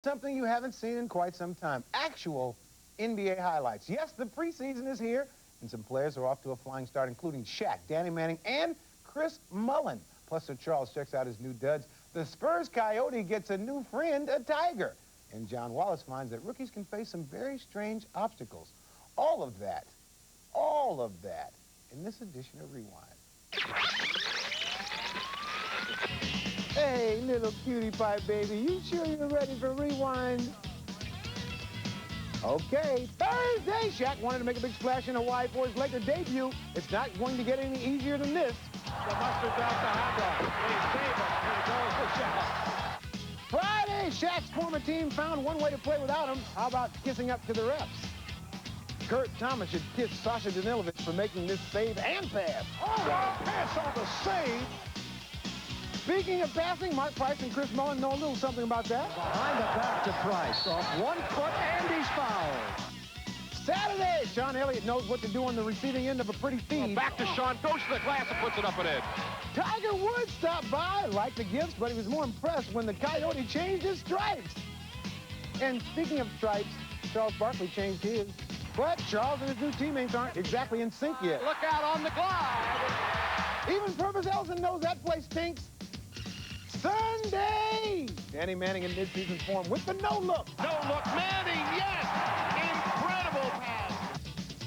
Something you haven't seen in quite some time. Actual NBA highlights. Yes, the preseason is here, and some players are off to a flying start, including Shaq, Danny Manning, and Chris Mullin. Plus, Sir Charles checks out his new duds. The Spurs Coyote gets a new friend, a tiger. And John Wallace finds that rookies can face some very strange obstacles. All of that in this edition of Rewind. Hey, little cutie pie baby, you sure you're ready for Rewind? Okay, Thursday, Shaq wanted to make a big splash in Hawaii for his Laker debut. It's not going to get any easier than this. The mustard's out the hot dog. They save it. Here it goes for Shaq. Friday, Shaq's former team found one way to play without him. How about kissing up to the refs? Kurt Thomas should kiss Sasha Danilovich for making this save and pass. Oh, pass on the save. Speaking of passing, Mark Price and Chris Mullin know a little something about that. Behind the back to Price. Off 1 foot, and he's fouled. Saturday, Sean Elliott knows what to do on the receiving end of a pretty feed. Back to Sean, goes to the glass and puts it up and in. Tiger Woods stopped by, liked the gifts, but he was more impressed when the Coyote changed his stripes. And speaking of stripes, Charles Barkley changed his. But Charles and his new teammates aren't exactly in sync yet. Look out on the glide. Even Purvis Ellison knows that place stinks. Sunday! Danny Manning in mid-season form with the no-look. No-look, Manning, yes! Incredible pass.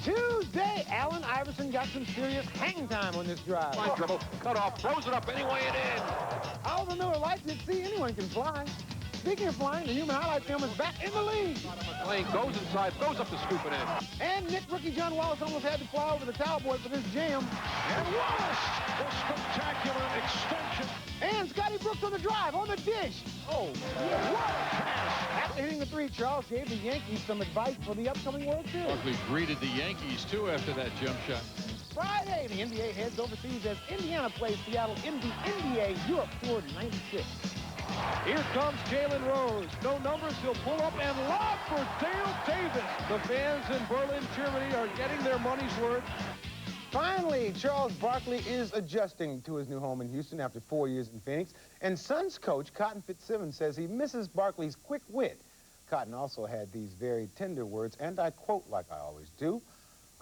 Tuesday, Allen Iverson got some serious hang time on this drive. Line dribble, cut off, throws it up anyway and in. Oliver Miller likes it. See, anyone can fly. Speaking of flying, the human highlight film is back in the league. McLean goes inside, throws up the scoop and in. And Nick rookie John Wallace almost had to fly over the towel boy for this jam. And Wallace, the spectacular extension. And Scotty Brooks on the drive, on the dish. Oh, yeah, what a pass. After hitting the three, Charles gave the Yankees some advice for the upcoming World Series. Barkley greeted the Yankees, too, after that jump shot. Friday, the NBA heads overseas as Indiana plays Seattle in the NBA Europe Tour 96. Here comes Jalen Rose. No numbers, he'll pull up and lob for Dale Davis. The fans in Berlin, Germany are getting their money's worth. Finally, Charles Barkley is adjusting to his new home in Houston after 4 years in Phoenix. And Suns coach Cotton Fitzsimmons says he misses Barkley's quick wit. Cotton also had these very tender words, and I quote like I always do.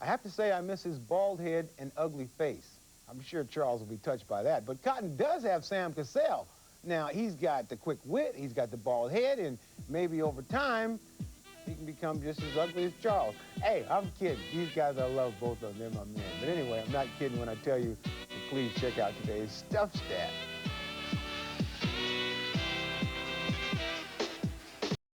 I have to say I miss his bald head and ugly face. I'm sure Charles will be touched by that. But Cotton does have Sam Cassell. Now, he's got the quick wit, he's got the bald head, and maybe over time, he can become just as ugly as Charles. Hey, I'm kidding. These guys, I love both of them. They're my men. But anyway, I'm not kidding when I tell you to please check out today's Stuff Stat.